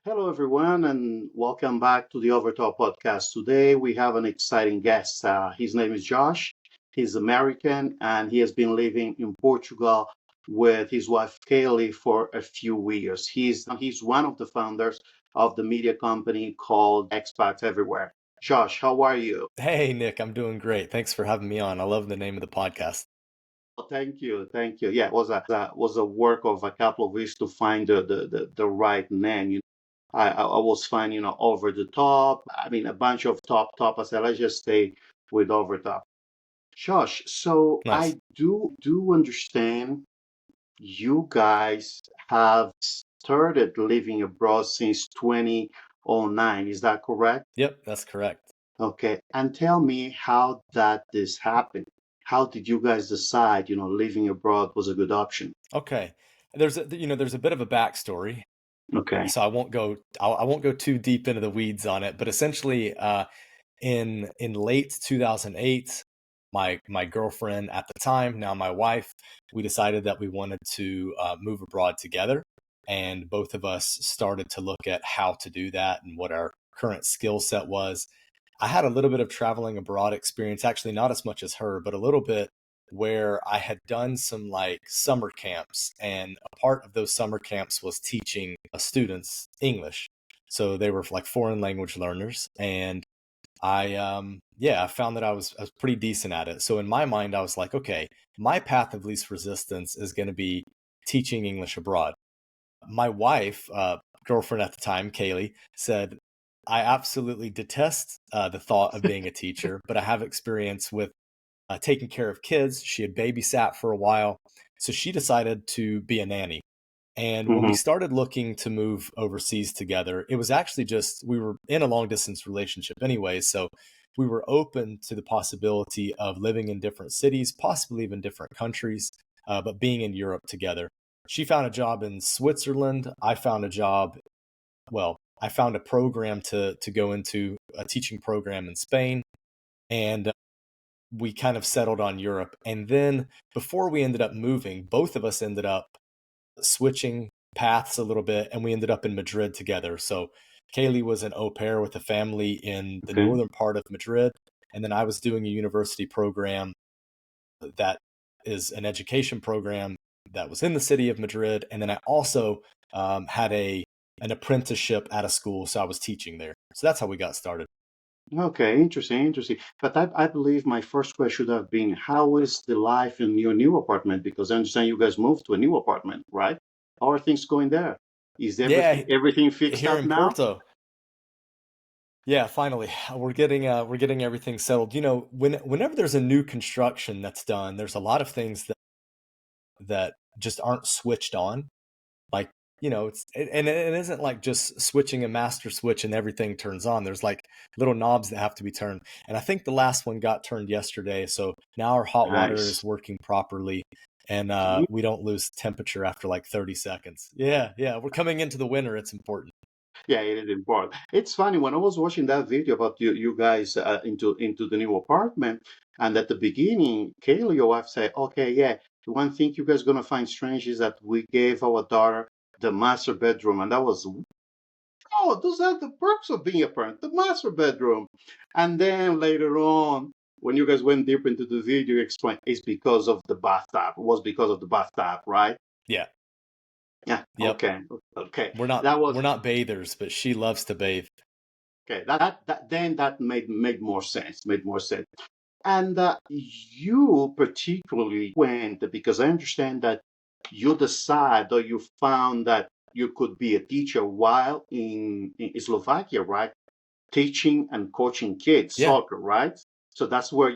Hello, everyone, and welcome back to the Overtop Podcast. Today, we have an exciting guest. His name is Josh. He's American, and he has been living in Portugal with his wife Kaylee for a few years. He's one of the founders of the media company called Xpats Everywhere. Josh, how are you? Hey, Nick, I'm doing great. Thanks for having me on. I love the name of the podcast. Oh, thank you. Yeah, it was a work of a couple of weeks to find the right name. I was finding, over the top. I mean, a bunch of top. I said, let's just stay with Overtop. Josh, so Nice. I do understand you guys have started living abroad since 2009. Is that correct? Yep, that's correct. Okay. And tell me how that this happened. How did you guys decide, living abroad was a good option? Okay. There's a bit of a backstory, Okay. so I won't go too deep into the weeds on it, but essentially in late 2008, my girlfriend at the time, now my wife, we decided that we wanted to move abroad together, and both of us started to look at how to do that and what our current skill set was. I had a little bit of traveling abroad experience, actually not as much as her, but a little bit where I had done some like summer camps, and a part of those summer camps was teaching students English. So they were like foreign language learners, and I found that I was pretty decent at it. So in my mind, I was like, okay, my path of least resistance is going to be teaching English abroad. My wife, girlfriend at the time, Kaylee, said, I absolutely detest the thought of being a teacher, but I have experience with taking care of kids. She had babysat for a while. So she decided to be a nanny. And when we Hmm. started looking to move overseas together, it was actually just, we were in a long distance relationship anyway. So we were open to the possibility of living in different cities, possibly even different countries, but being in Europe together. She found a job in Switzerland. I found a job, well, I found a program to go into, a teaching program in Spain. And we kind of settled on Europe. And then before we ended up moving, both of us ended up switching paths a little bit, and we ended up in Madrid together. So Kaylee was an au pair with a family in the Okay. northern part of Madrid, and then I was doing a university program that is an education program that was in the city of Madrid, and then I also had a an apprenticeship at a school, so I was teaching there. So that's how we got started. Okay, interesting. But I believe my first question should have been, how is the life in your new apartment? Because I understand you guys moved to a new apartment, right? How are things going there? Is Yeah, everything fixed here up in now? Porto. Yeah, finally, we're getting everything settled. Whenever there's a new construction that's done, there's a lot of things that just aren't switched on. Like, and it isn't like just switching a master switch and everything turns on. There's like little knobs that have to be turned. And I think the last one got turned yesterday. So now our hot water is Nice. working properly, and we don't lose temperature after like 30 seconds. Yeah, yeah. We're coming into the winter. It's important. Yeah, it is important. It's funny when I was watching that video about you guys into the new apartment, and at the beginning, Kaylee, your wife, said, "Okay, yeah, the one thing you guys gonna find strange is that we gave our daughter the master bedroom, and that was oh, those are the perks of being a parent, the master bedroom." And then later on, when you guys went deep into the video, you explained it's because of the bathtub. It was because of the bathtub, right? Yeah. Yeah. Yep. Okay. Okay. We're not That we're was not bathers, but she loves to bathe. okay. That made more sense. Made more sense. And you particularly went because I understand that you decide or you found that you could be a teacher while in Slovakia, right? Teaching and coaching kids Yeah. soccer, right? So that's where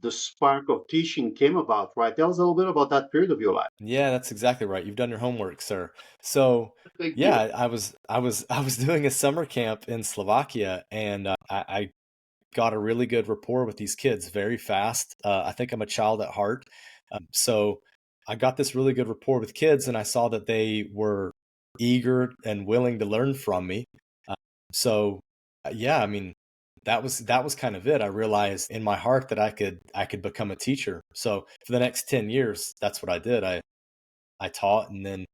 the spark of teaching came about, right? Tell us a little bit about that period of your life. Yeah, that's exactly right. You've done your homework, sir. So, Thank yeah, you. I was doing a summer camp in Slovakia, and I got a really good rapport with these kids very fast. I think I'm a child at heart, so I got this really good rapport with kids, and I saw that they were eager and willing to learn from me. Uh, so, yeah, I mean, that was kind of it. I realized in my heart that I could become a teacher. So for the next 10 years, that's what I did. I taught, and then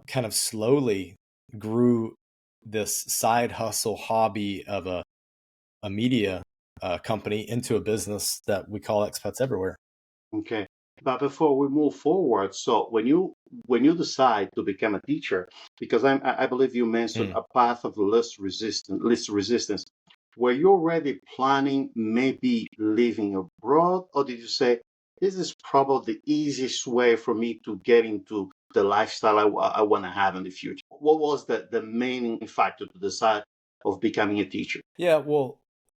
kind of slowly. grew this side hustle hobby of a media company into a business that we call Xpats Everywhere. Okay. But before we move forward, so when you decide to become a teacher, because I believe you mentioned Mm. a path of least resistance, were you already planning maybe living abroad, or did you say this is probably the easiest way for me to get into the lifestyle I want to have in the future? What was the main factor to decide of becoming a teacher? Yeah, well,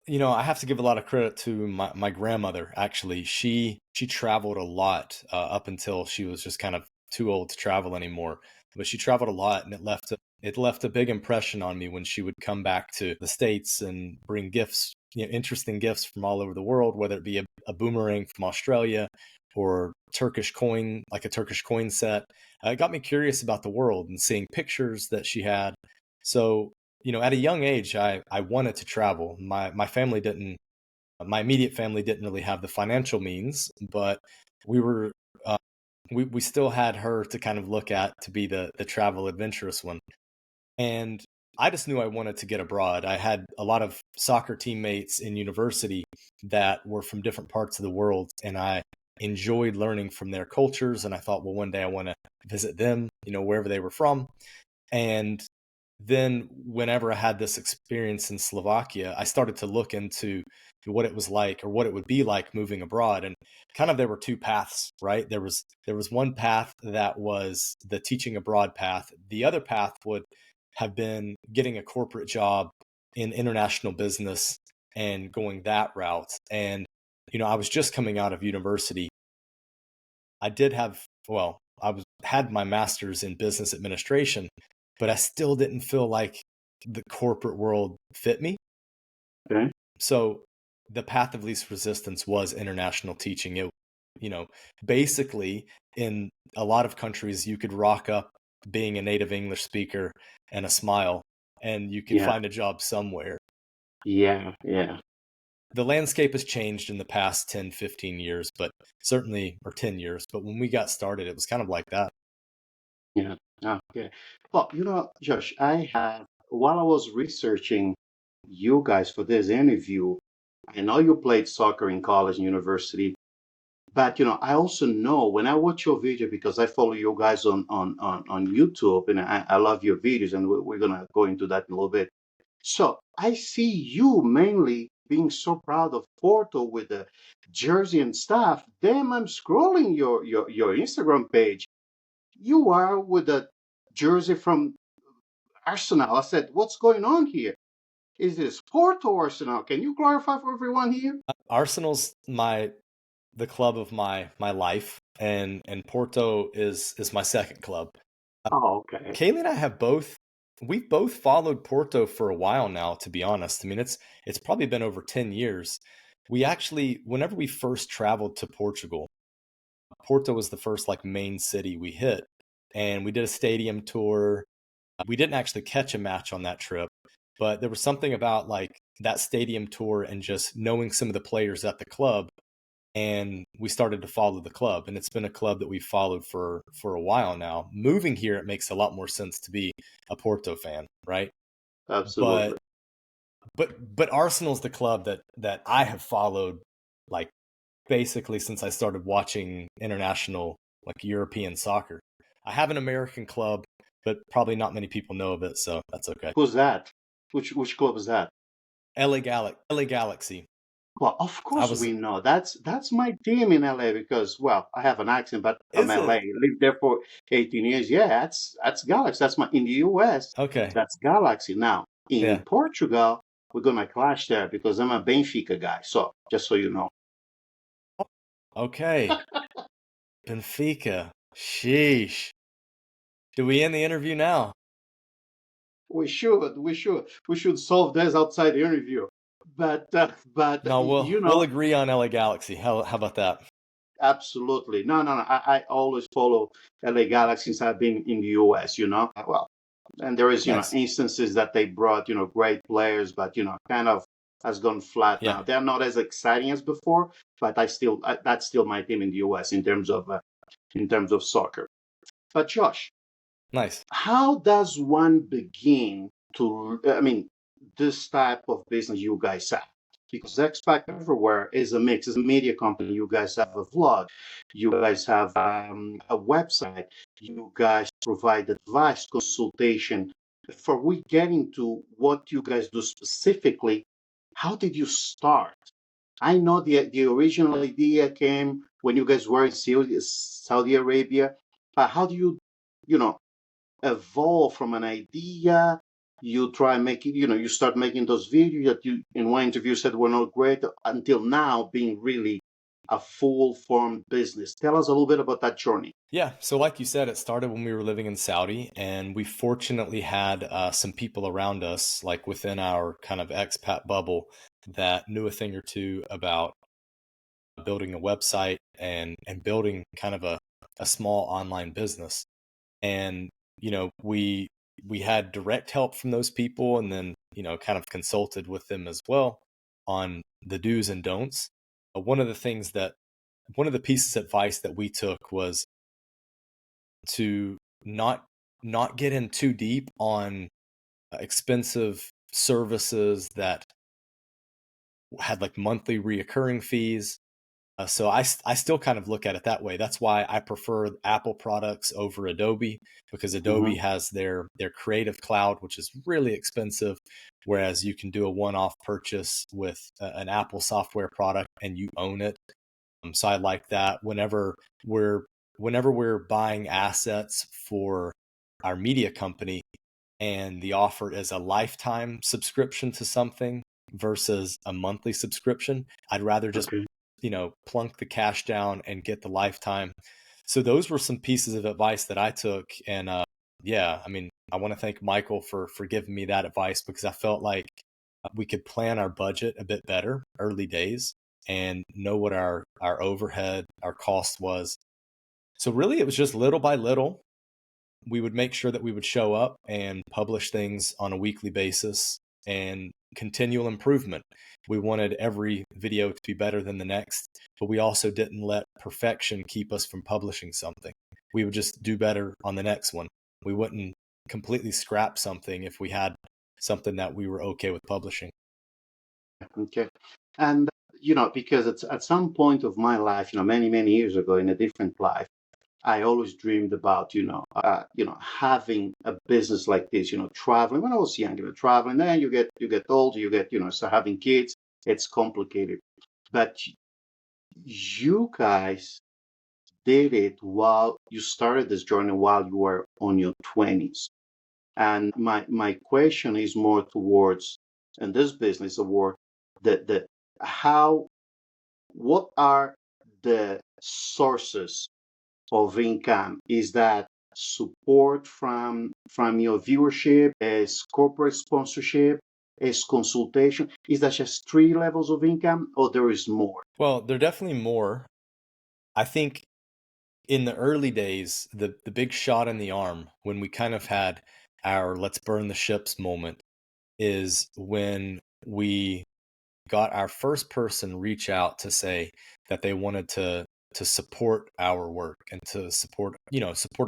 I have to give a lot of credit to my grandmother. Actually, she traveled a lot up until she was just kind of too old to travel anymore. But she traveled a lot, and it left a big impression on me when she would come back to the States and bring gifts, interesting gifts from all over the world, whether it be a boomerang from Australia or Turkish coin, like a Turkish coin set. It got me curious about the world and seeing pictures that she had. So at a young age, I wanted to travel. My immediate family didn't really have the financial means, but we were, uh, we still had her to kind of look at to be the travel adventurous one. And I just knew I wanted to get abroad. I had a lot of soccer teammates in university that were from different parts of the world, and I enjoyed learning from their cultures. And I thought, well, one day I want to visit them, wherever they were from. And then whenever I had this experience in Slovakia, I started to look into what it was like or what it would be like moving abroad. And kind of there were two paths, right? There was one path that was the teaching abroad path. The other path would have been getting a corporate job in international business and going that route. And I was just coming out of university. I did have, well, had my master's in business administration, but I still didn't feel like the corporate world fit me. Okay. So the path of least resistance was international teaching. Basically in a lot of countries, you could rock up being a native English speaker and a smile, and you could Yeah. find a job somewhere. Yeah. Yeah. The landscape has changed in the past 10, 15 years, but certainly, or 10 years. But when we got started, it was kind of like that. Yeah. Okay. Well, Josh, while I was researching you guys for this interview, I know you played soccer in college and university, but I also know when I watch your video because I follow you guys on YouTube, and I love your videos, and we're gonna go into that in a little bit. So I see you mainly being so proud of Porto with the jersey and stuff. Then I'm scrolling your Instagram page. You are with a jersey from Arsenal. I said, what's going on here? Is this Porto Arsenal? Can you clarify for everyone here? Arsenal's the club of my life, and Porto is my second club. Oh, okay. Kaylee and I we've both followed Porto for a while now, to be honest. I mean, it's probably been over 10 years. We actually, whenever we first traveled to Portugal, Porto was the first like main city we hit, and we did a stadium tour. We didn't actually catch a match on that trip, but there was something about like that stadium tour and just knowing some of the players at the club, and we started to follow the club, and it's been a club that we've followed for a while now. Moving here, it makes a lot more sense to be a Porto fan, right? Absolutely. But but Arsenal's the club that I have followed like basically since I started watching international like European soccer. I have an American club, but probably not many people know of it, so that's okay. Who's that? Which club is that? LA Galaxy. Well, of I course was we know. That's my team in LA because, well, I have an accent, but I'm Is LA. it? Lived there for 18 years. Yeah, that's Galaxy. That's my in the US. Okay. That's Galaxy. Now in Yeah. Portugal, we're gonna clash there because I'm a Benfica guy. So just so you know. Okay. Benfica. Sheesh. Do we end the interview now? We should solve this outside the interview. But No, we'll agree on LA Galaxy. How about that? absolutely. No. I always follow LA Galaxy since I've been in the US, Well, and there is, Nice. instances that they brought, great players, but, kind of has gone flat Yeah. now. They're not as exciting as before, but that's still my team in the US in terms of soccer. But Josh, Nice. How does one begin to, I mean, this type of business you guys have? Because Expat Everywhere is a mix, it's a media company. You guys have a vlog, you guys have a website, you guys provide advice, consultation. For we get into what you guys do specifically, how did you start? I know the original idea came when you guys were in Saudi Arabia. How do you know, evolve from an idea? You try making, you start making those videos that you in one interview said were not great until now being really a full formed business. Tell us a little bit about that journey. Yeah. So, like you said, it started when we were living in Saudi, and we fortunately had some people around us, like within our kind of expat bubble, that knew a thing or two about building a website and building kind of a small online business. And we had direct help from those people, and then kind of consulted with them as well on the do's and don'ts. One of the things that one of the pieces of advice that we took was to not get in too deep on expensive services that had like monthly reoccurring fees. So I still kind of look at it that way. That's why I prefer Apple products over Adobe, because Adobe Hmm. has their Creative Cloud, which is really expensive, whereas you can do a one-off purchase with an Apple software product and you own it. So I like that. We're whenever we're buying assets for our media company, and the offer is a lifetime subscription to something versus a monthly subscription, I'd rather just Okay. plunk the cash down and get the lifetime. So those were some pieces of advice that I took. And yeah, I mean, I want to thank Michael for giving me that advice, because I felt like we could plan our budget a bit better early days and know what our overhead, our cost was. So really it was just little by little. We would make sure that we would show up and publish things on a weekly basis, and continual improvement. We wanted every video to be better than the next, but we also didn't let perfection keep us from publishing something. We would just do better on the next one. We wouldn't completely scrap something if we had something that we were okay with publishing. Okay. And because it's at some point of my life, many years ago in a different life, I always dreamed about, having a business like this, traveling. When I was young, traveling. Then you get old, start having kids. It's complicated. But you guys did it while you started this journey while you were on your 20s. And my question is more towards in this business award the how what are the sources of income? Is that support from your viewership? Is corporate sponsorship? Is consultation? Is that just three levels of income, or there is more? Well, there are definitely more. I think in the early days, the big shot in the arm when we kind of had our let's burn the ships moment is when we got our first person reach out to say that they wanted to support our work and to support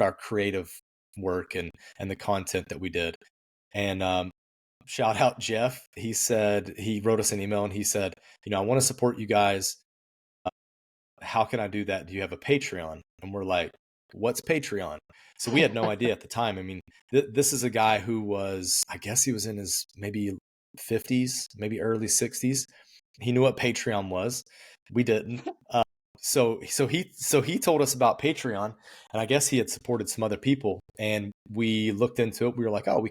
our creative work and the content that we did. And shout out Jeff. He wrote us an email and he said, I want to support you guys. How can I do that? Do you have a Patreon? And we're like, what's Patreon? So we had no idea at the time. I mean, this is a guy who was, I guess he was in his maybe 50s, maybe early 60s. He knew what Patreon was. We didn't. So he told us about Patreon, and I guess he had supported some other people. And we looked into it. We were like, oh, we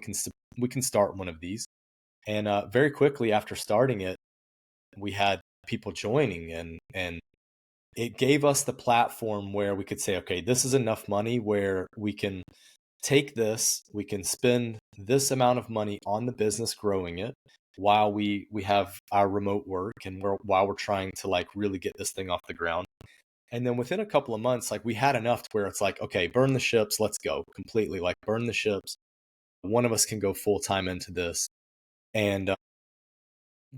can start one of these. And very quickly after starting it, we had people joining, and it gave us the platform where we could say, okay, this is enough money where we can take this, we can spend this amount of money on the business growing it while we have our remote work, and while we're trying to like really get this thing off the ground. And then within a couple of months, like we had enough to where it's like, okay, burn the ships, let's go completely, like burn the ships. One of us can go full time into this. And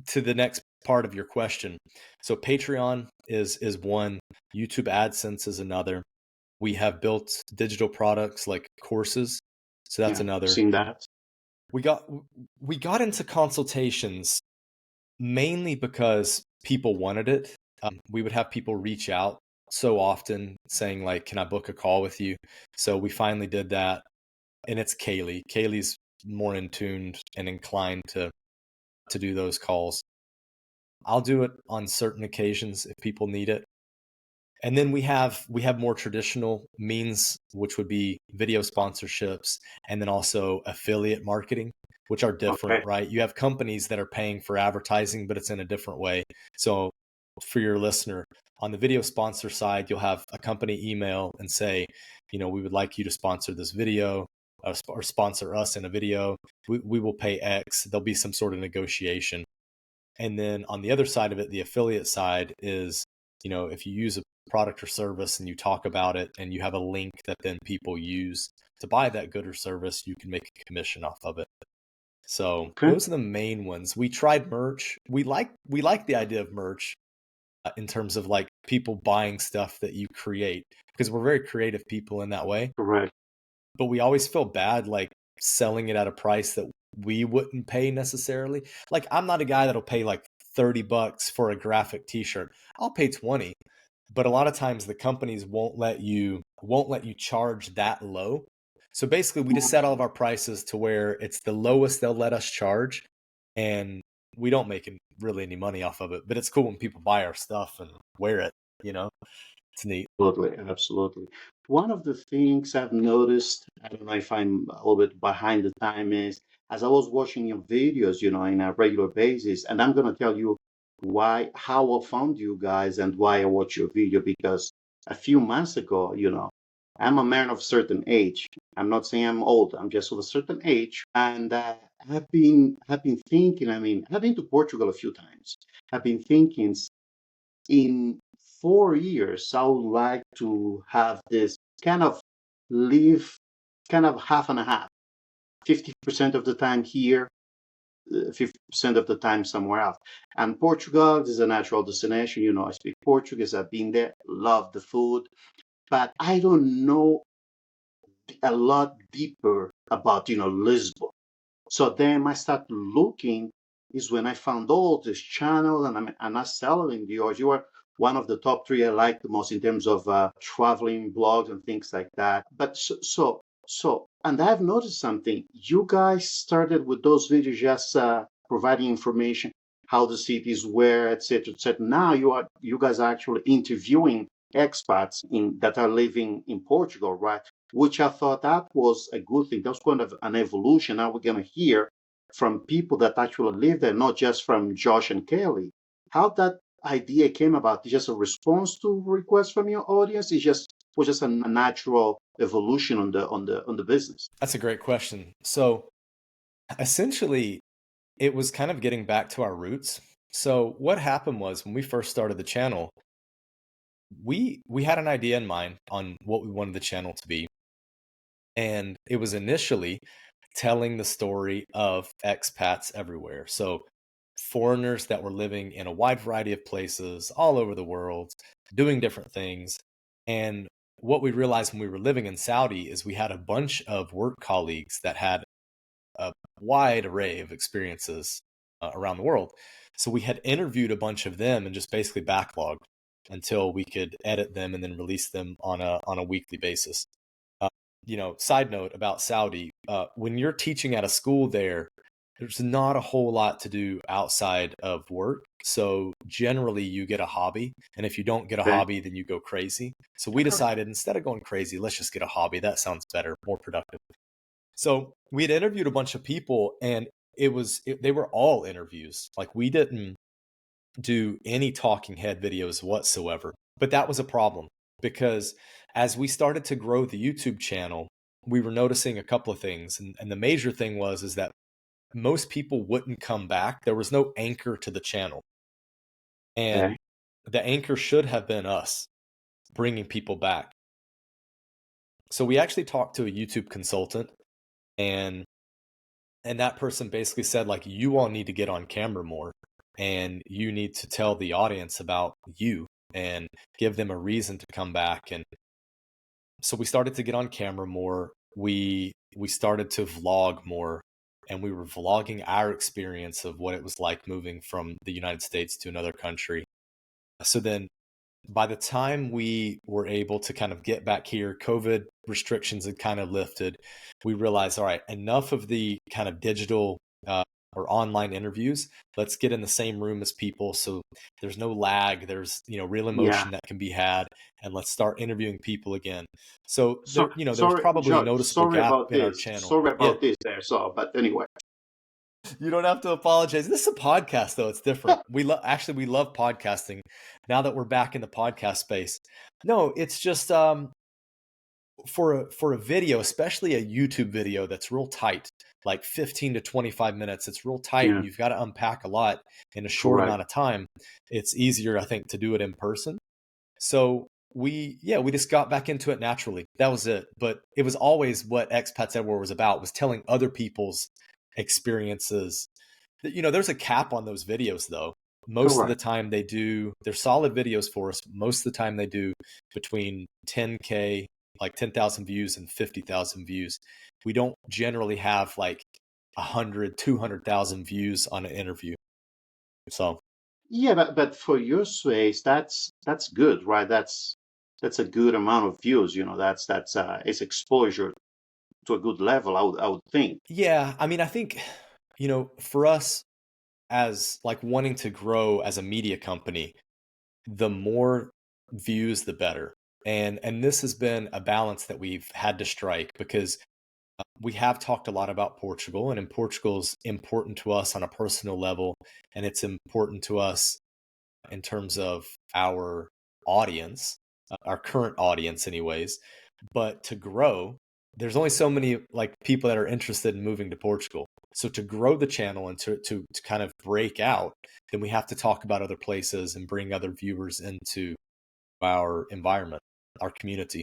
to the next part of your question, so Patreon is one, YouTube AdSense is another. We have built digital products like courses. So that's Yeah, I've another. seen that. We got into consultations mainly because people wanted it. We would have people reach out so often saying like, "Can I book a call with you?" So we finally did that, and it's Kaylee. Kaylee's more in tuned and inclined to do those calls. I'll do it on certain occasions if people need it. And then we have more traditional means, which would be video sponsorships and then also affiliate marketing, which are different, Okay, right? You have companies that are paying for advertising, but it's in a different way. So for your listener, on the video sponsor side, you'll have a company email and say, we would like you to sponsor this video or sponsor us in a video. We will pay X. There'll be some sort of negotiation. And then on the other side of it, the affiliate side is, if you use a product or service and you talk about it and you have a link that then people use to buy that good or service, you can make a commission off of it. So okay, those are the main ones. We tried merch. We like the idea of merch in terms of like people buying stuff that you create because we're very creative people in that way. correct. But we always feel bad like selling it at a price that we wouldn't pay necessarily. Like I'm not a guy that'll pay like $30 for a graphic t-shirt. I'll pay 20. But a lot of times the companies won't let you charge that low. So basically we just set all of our prices to where it's the lowest they'll let us charge, and we don't make really any money off of it. But it's cool when people buy our stuff and wear it, you know. It's neat. Absolutely, absolutely. One of the things I've noticed, I don't know if I'm a little bit behind the time, is as I was watching your videos, in a regular basis, and I'm gonna tell you how I found you guys and why I watch your video, because a few months ago, I'm a man of certain age. I'm not saying I'm old, I'm just of a certain age. And I've been thinking, I've been to Portugal a few times. I've been thinking in 4 years, I would like to have this kind of live kind of half and a half, 50% of the time here, 50% of the time somewhere else. And Portugal is a natural destination. I speak Portuguese, I've been there, love the food, but I don't know a lot deeper about, Lisbon. So then I started looking is when I found all this channel and I selling yours. You are one of the top three I like the most in terms of traveling blogs and things like that. But and I've noticed something. You guys started with those videos just providing information, how the cities were, etc., etc. Now you guys are actually interviewing expats that are living in Portugal, right? Which I thought that was a good thing. That was kind of an evolution. Now we're going to hear from people that actually live there, not just from Josh and Kelly. How that idea came about? Is just a response to requests from your audience? Was just a natural evolution on the business. That's a great question. So essentially, it was kind of getting back to our roots. So what happened was when we first started the channel, we had an idea in mind on what we wanted the channel to be. And it was initially telling the story of expats everywhere. So foreigners that were living in a wide variety of places all over the world, doing different things. And what we realized when we were living in Saudi is we had a bunch of work colleagues that had a wide array of experiences around the world. So we had interviewed a bunch of them and just basically backlogged until we could edit them and then release them on a weekly basis. Side note about Saudi, when you're teaching at a school there, there's not a whole lot to do outside of work. So generally you get a hobby. And if you don't get a Okay. hobby, then you go crazy. So we decided instead of going crazy, let's just get a hobby. That sounds better, more productive. So we had interviewed a bunch of people, and they were all interviews. Like we didn't do any talking head videos whatsoever. But that was a problem because as we started to grow the YouTube channel, we were noticing a couple of things. And the major thing is that most people wouldn't come back. There was no anchor to the channel. And Okay. the anchor should have been us bringing people back. So we actually talked to a YouTube consultant, and that person basically said, like, you all need to get on camera more, and you need to tell the audience about you and give them a reason to come back. And so we started to get on camera more. We we started to vlog more, and we were vlogging our experience of what it was like moving from the United States to another country. So then by the time we were able to kind of get back here, COVID restrictions had kind of lifted. We realized, all right, enough of the kind of digital or online interviews. Let's get in the same room as people, so there's no lag. There's real Yeah. emotion that can be had, and let's start interviewing people again. So So there was sorry, probably a George. noticeable Sorry gap about in our this. channel. Sorry Yeah, about this there. So, but anyway. you don't have to apologize. This is a podcast, though. It's different. We love podcasting. Now that we're back in the podcast space, no, it's just for a video, especially a YouTube video that's real tight, like 15 to 25 minutes. It's real tight, Yeah. and you've got to unpack a lot in a short Correct. amount of time. It's easier, I think, to do it in person. So we just got back into it naturally. That was it. But it was always what Xpats Everywhere was about, was telling other people's experiences. There's a cap on those videos, though. Most of the Correct. time they're solid videos for us. Most of the time they do between 10K, like 10,000 views, and 50,000 views. We don't generally have like 100, 200,000 views on an interview. So Yeah, but for your space, that's good, right? That's a good amount of views. That's it's exposure to a good level. I would think. yeah, I mean, I think, for us, as like wanting to grow as a media company, the more views, the better. And this has been a balance that we've had to strike, because we have talked a lot about Portugal, and in Portugal's important to us on a personal level, and it's important to us in terms of our audience, our current audience anyways. But to grow, there's only so many like people that are interested in moving to Portugal. So to grow the channel and to kind of break out, then we have to talk about other places and bring other viewers into our environment, our community.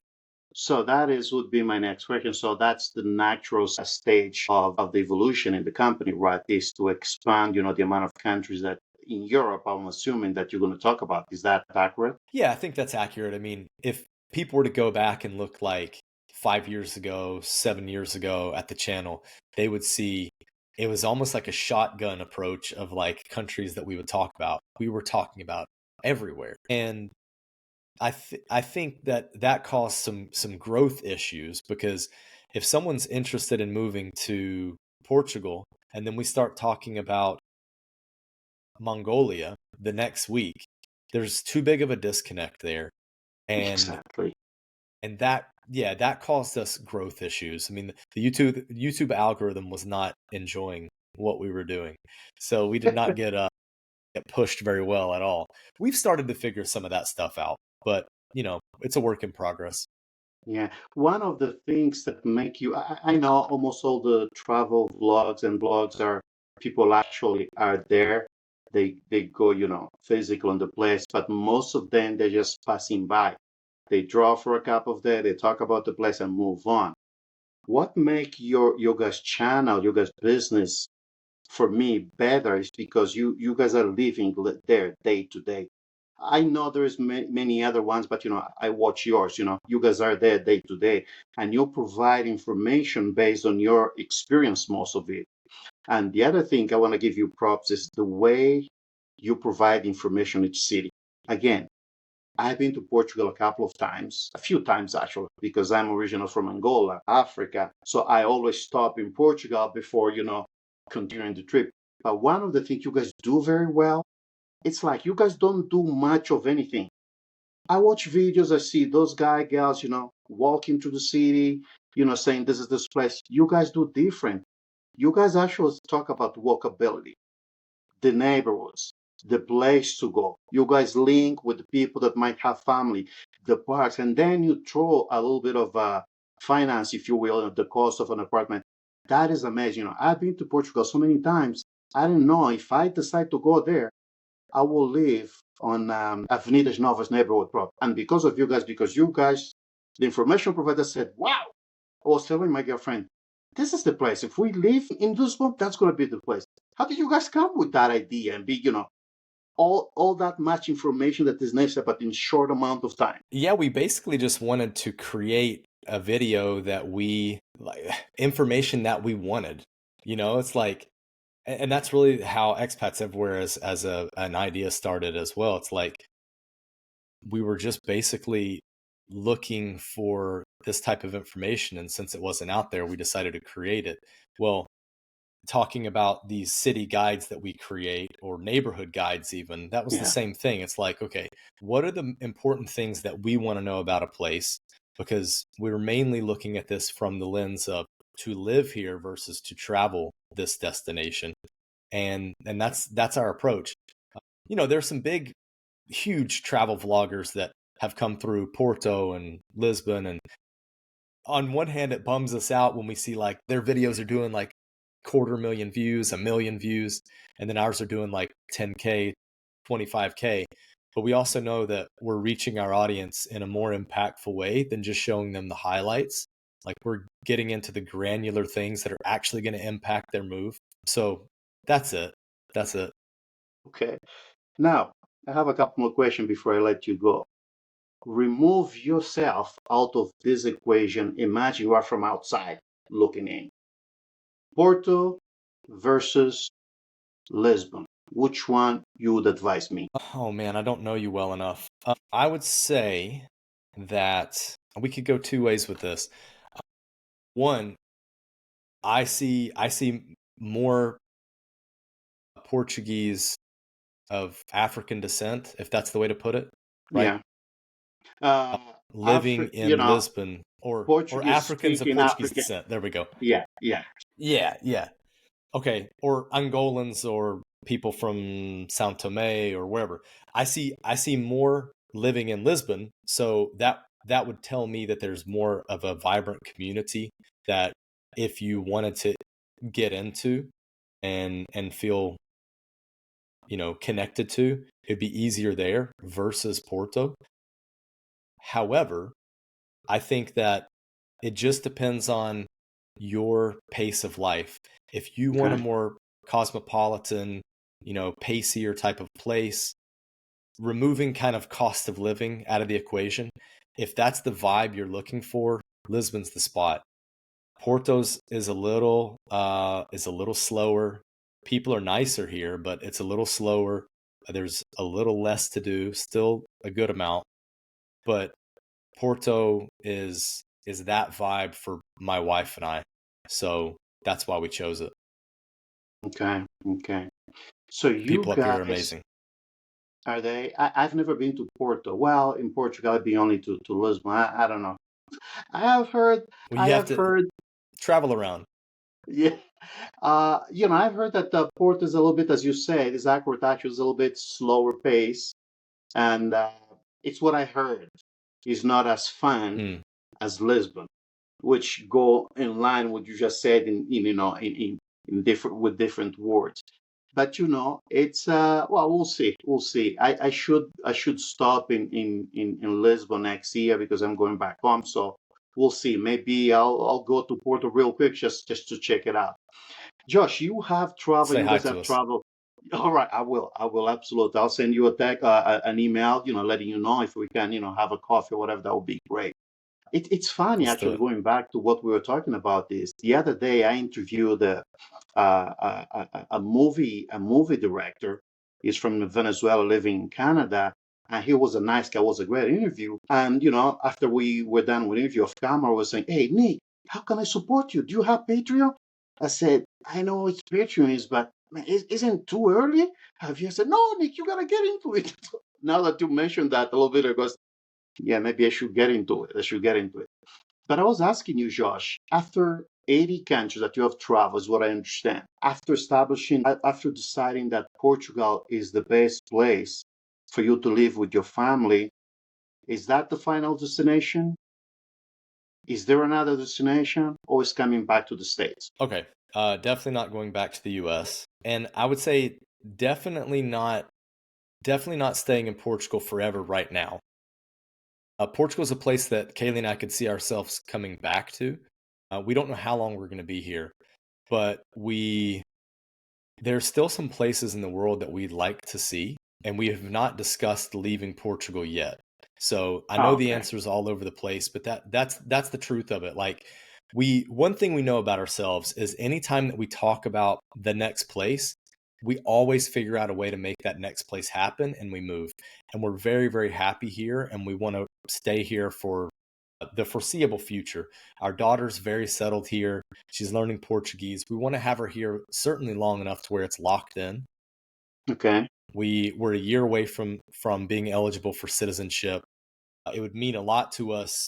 So that would be my next question. So that's the natural stage of the evolution in the company, right? Is to expand, the amount of countries that in Europe, I'm assuming that you're going to talk about. Is that accurate? Yeah, I think that's accurate. I mean, if people were to go back and look like 5 years ago, 7 years ago at the channel, they would see it was almost like a shotgun approach of like countries that we would talk about. We were talking about everywhere. And I think that caused some growth issues, because if someone's interested in moving to Portugal and then we start talking about Mongolia the next week, there's too big of a disconnect there. And Exactly. that caused us growth issues. I mean, the YouTube algorithm was not enjoying what we were doing, so we did not get pushed very well at all. We've started to figure some of that stuff out, but it's a work in progress. Yeah, one of the things that make you, I know almost all the travel vlogs and blogs are people actually are there. They go, physical on the place, but most of them they're just passing by. They draw for a couple of days, they talk about the place and move on. What make your guys' channel, your guys' business for me better is because you guys are living there day to day. I know there's many other ones, but I watch yours. You guys are there day to day, and you provide information based on your experience, most of it. And the other thing I want to give you props is the way you provide information each city. Again, I've been to Portugal a couple of times, a few times actually, because I'm original from Angola, Africa. So I always stop in Portugal before, continuing the trip. But one of the things you guys do very well, it's like you guys don't do much of anything. I watch videos, I see those gals, walking through the city, saying this is this place. You guys do different. You guys actually talk about walkability, the neighborhoods, the place to go. You guys link with the people that might have family, the parks, and then you throw a little bit of finance, if you will, the cost of an apartment. That is amazing. I've been to Portugal so many times. I don't know if I decide to go there, I will live on Avenidas Novas neighborhood prop. And because you guys, the information provider said, wow, I was telling my girlfriend, this is the place. If we live in Lisbon, that's going to be the place. How did you guys come with that idea and be, all that much information that is necessary, but in short amount of time? Yeah, we basically just wanted to create a video that we like, information that we wanted. It's like, and that's really how Expats Everywhere as an idea started as well. It's like we were just basically looking for this type of information, and since it wasn't out there, we decided to create it. Well, talking about these city guides that we create, or neighborhood guides even, that was the Yeah. same thing. It's like, okay, what are the important things that we want to know about a place? Because we were mainly looking at this from the lens of to live here versus to travel this destination. And that's our approach. There's some big, huge travel vloggers that have come through Porto and Lisbon, and on one hand it bums us out when we see like their videos are doing like 250,000 views, 1,000,000 views, and then ours are doing like 10K, 25K. But we also know that we're reaching our audience in a more impactful way than just showing them the highlights. Like, we're getting into the granular things that are actually going to impact their move. So that's it. That's it. Okay. Now, I have a couple more questions before I let you go. Remove yourself out of this equation. Imagine you are from outside looking in. Porto versus Lisbon. Which one you would advise me? Oh man, I don't know you well enough. I would say that we could go two ways with this. One, I see more Portuguese of African descent, if that's the way to put it, right? Yeah. Uh, Living You in know, Lisbon, or Portuguese Africans of speaking Portuguese African. descent. There we go. Yeah, yeah. Yeah, yeah. Okay, or Angolans, or people from São Tomé or wherever. I see more living in Lisbon, so that would tell me that there's more of a vibrant community that if you wanted to get into and feel, connected to, it'd be easier there versus Porto. However, I think that it just depends on your pace of life. If you want a Okay. more cosmopolitan, pacier type of place, removing kind of cost of living out of the equation, if that's the vibe you're looking for, Lisbon's the spot. Porto's is a little slower. People are nicer here, but it's a little slower. There's a little less to do, still a good amount, but Porto is that vibe for my wife and I. So that's why we chose it. Okay. Okay. So The you people up here are guys, amazing. are they? I've never been to Porto. Well, in Portugal, I've been only to Lisbon. I don't know. I have heard. Well, I you have have to heard. travel around. Yeah. I've heard that Porto is a little bit, as you say, this awkward actually is a little bit slower pace, and it's what I heard. It's not as fun Mm. as Lisbon, which go in line with what you just said in different with different words. But it's well, we'll see. We'll see. I should stop in Lisbon next year because I'm going back home. So we'll see. Maybe I'll go to Porto real quick just to check it out. Josh, you have traveled. Say You hi guys to have us. traveled. All right, I will. I will absolutely. I'll send you a text, an email. Letting you know if we can, have a coffee or whatever. That would be great. It's funny Let's do actually it. going back to what we were talking about this. The other day I interviewed a movie director. He's from Venezuela, living in Canada, and he was a nice guy. It was a great interview. And after we were done with the interview off camera, I was saying, "Hey Nick, how can I support you? Do you have Patreon?" I said, "I know it's Patreon is, but man, isn't it too early?" Have you said, "No, Nick, you gotta get into it." Now that you mentioned that a little bit ago, yeah, maybe I should get into it. I should get into it. But I was asking you, Josh, after 80 countries that you have traveled, is what I understand, after deciding that Portugal is the best place for you to live with your family, is that the final destination? Is there another destination, or is coming back to the States? Okay. Definitely not going back to the US. And I would say definitely not staying in Portugal forever right now. Portugal is a place that Kaylee and I could see ourselves coming back to. We don't know how long we're going to be here, but there's still some places in the world that we'd like to see, and we have not discussed leaving Portugal yet. So I know Oh, the okay. answer is all over the place, but that's the truth of it. Like one thing we know about ourselves is anytime that we talk about the next place, we always figure out a way to make that next place happen and we move. And we're very, very happy here and we want to stay here for the foreseeable future. Our daughter's very settled here. She's learning Portuguese. We want to have her here certainly long enough to where it's locked in. Okay. We're a year away from being eligible for citizenship. It would mean a lot to us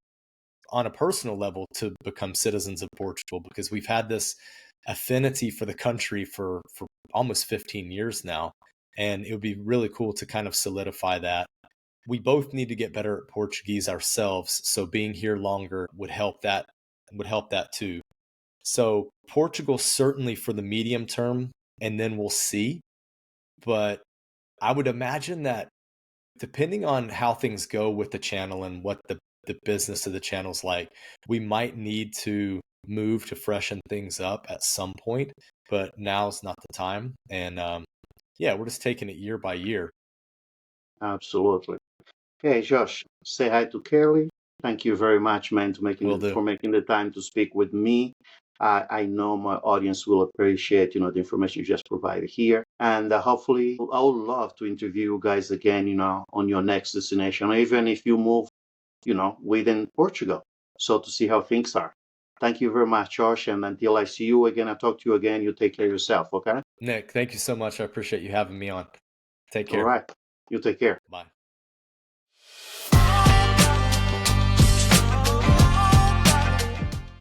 on a personal level to become citizens of Portugal because we've had this affinity for the country for almost 15 years now. And it would be really cool to kind of solidify that. We both need to get better at Portuguese ourselves. So being here longer would help that too. So Portugal certainly for the medium term, and then we'll see. But I would imagine that depending on how things go with the channel and what the business of the channel's like, we might need to move to freshen things up at some point, but now's not the time. And yeah, we're just taking it year by year. Absolutely. Hey, Josh, say hi to Kelly. Thank you very much, man, Will do. for making the time to speak with me. I know my audience will appreciate, the information you just provided here. And hopefully, I would love to interview you guys again, on your next destination, or even if you move, within Portugal. So to see how things are. Thank you very much, Josh. And until I see you again, I talk to you again, you take care of yourself, okay? Nick, thank you so much. I appreciate you having me on. Take All care. right. You take care. Bye.